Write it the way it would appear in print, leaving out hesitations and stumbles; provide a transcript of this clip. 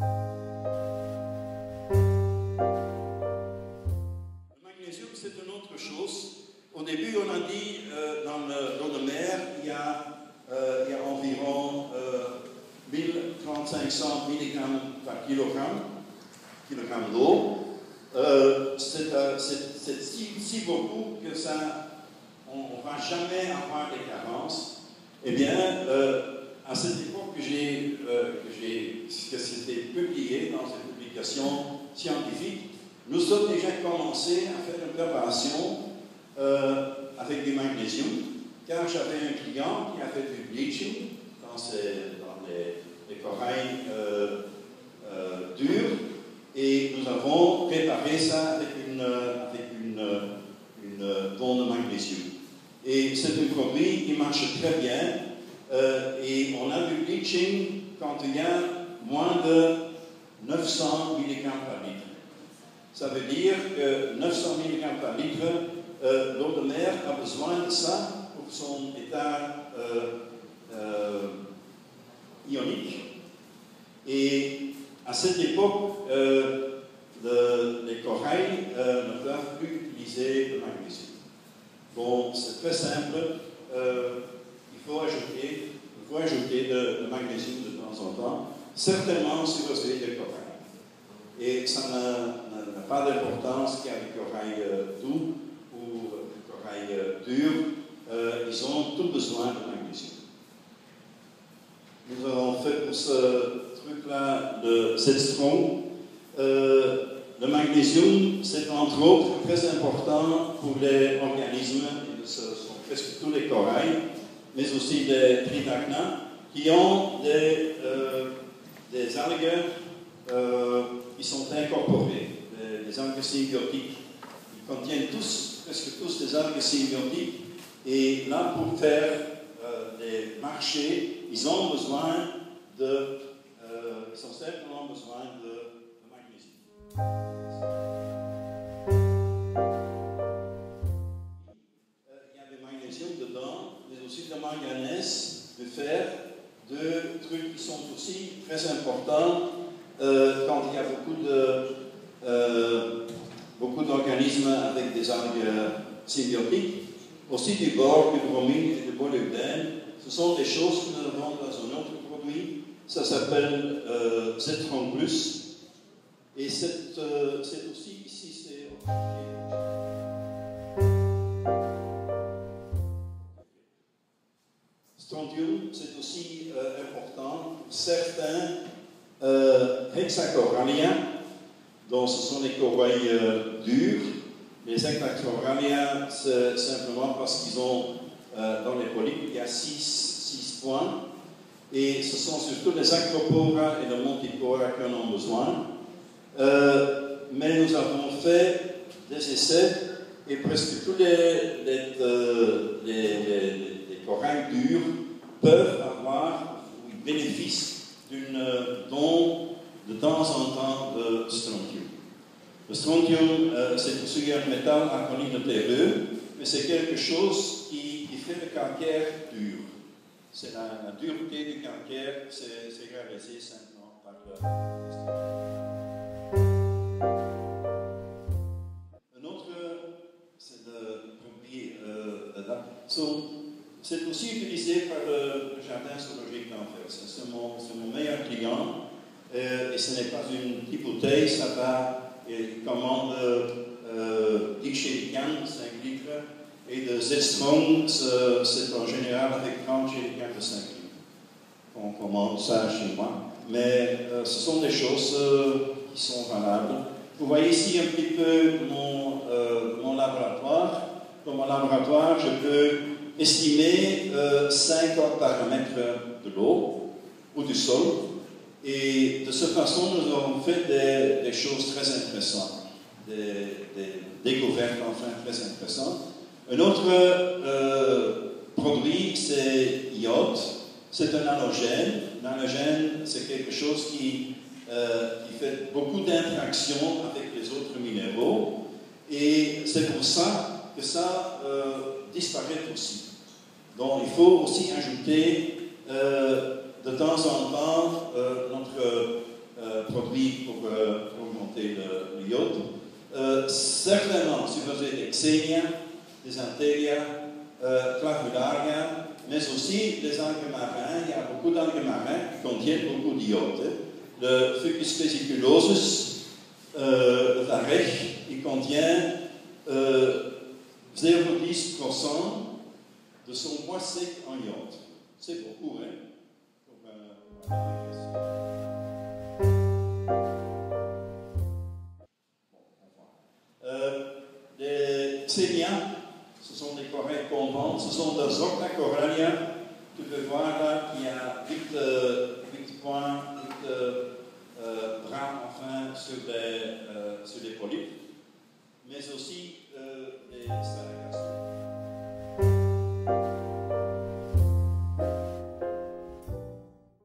Le magnésium, c'est une autre chose. Au début, on a dit dans l'eau de mer, il y a environ 1500 mg par kilogramme d'eau. C'est si beaucoup que ça, on ne va jamais avoir des carences. Eh bien, à cette époque que c'était publié dans une publication scientifique, nous avons déjà commencé à faire une préparation avec du magnésium, car j'avais un client qui a fait du bleaching dans les corails durs, et nous avons préparé ça avec une bonne de magnésium. Et c'est un produit qui marche très bien, et on a du bleaching quand il y a moins de 900 mg par litre. Ça veut dire que 900 mg par litre, l'eau de mer a besoin de ça pour son état ionique. Et à cette époque, les corails ne peuvent plus utiliser le magnésium. Bon, c'est très simple. Il faut ajouter le magnésium de temps en temps, certainement sur le feuille de corail. Et ça n'a pas d'importance qu'il y a du corail doux ou du corail dur. Ils ont tout besoin de magnésium. Nous avons fait pour ce truc-là de Zetstrom. Le magnésium, c'est entre autres très important pour les organismes, et ce sont presque tous les corails, mais aussi les tridacna, qui ont des algues qui sont incorporées, des algues symbiotiques. Ils contiennent presque tous des algues symbiotiques, et là, pour faire des marchés, ils ont certainement besoin de magnésium. Il y a du magnésium dedans, mais aussi de manganèse, de fer, deux trucs qui sont aussi très importants quand il y a beaucoup d'organismes avec des algues symbiotiques. Aussi du bore, du bromine et du molybdène. Ce sont des choses que nous avons dans un autre produit. Ça s'appelle Zetron Plus. Et c'est aussi ici, c'est. Strontium, c'est aussi important pour certains hexacoralliens, dont ce sont les corails durs. Les hexacoralliens, c'est simplement parce qu'ils ont dans les polypes, il y a 6 points. Et ce sont surtout les acropora et les montipora qui en ont besoin. Mais nous avons fait des essais et presque tous les corails durs peuvent avoir, ou ils bénéficient d'une don de temps en temps de strontium. Le strontium, c'est aussi un métal alcaline terreux, mais c'est quelque chose qui fait le calcaire dur. C'est la dureté du calcaire, c'est réalisé simplement par le strontium. Un autre, c'est le produit c'est aussi utilisé par le jardin zoologique d'Anvers. C'est mon meilleur client, et ce n'est pas une petite bouteille, ça va. Il commande 10 jerrycans, 5 litres, et de Zetstrom, c'est en général avec 30 jerrycans de 5 litres. On commande ça chez moi. Mais ce sont des choses qui sont valables. Vous voyez ici un petit peu mon laboratoire. Dans mon laboratoire, je peux estimer 50 paramètres de l'eau ou du sol. Et de cette façon, nous avons fait des choses très intéressantes, des découvertes enfin très intéressantes. Un autre produit, c'est iode. C'est un halogène. L'halogène, c'est quelque chose qui fait beaucoup d'interactions avec les autres minéraux. Et c'est pour ça que ça disparaît aussi. Donc, il faut aussi ajouter de temps en temps notre produits pour augmenter le iode. Certainement, si vous avez des Xenia, des Anthelia, Clavularia, mais aussi des algues marins. Il y a beaucoup d'algues marins qui contiennent beaucoup d'iode. Le Fucus vesiculosus, le varech, il contient 0,10% de son poids sec en iode. C'est beaucoup, hein? Les Xenia, ce sont des corails tombantes, ce sont des Zocta Corallia. Tu peux voir là qu'il y a 8 points, 8 bras enfin sur des polypes, mais aussi des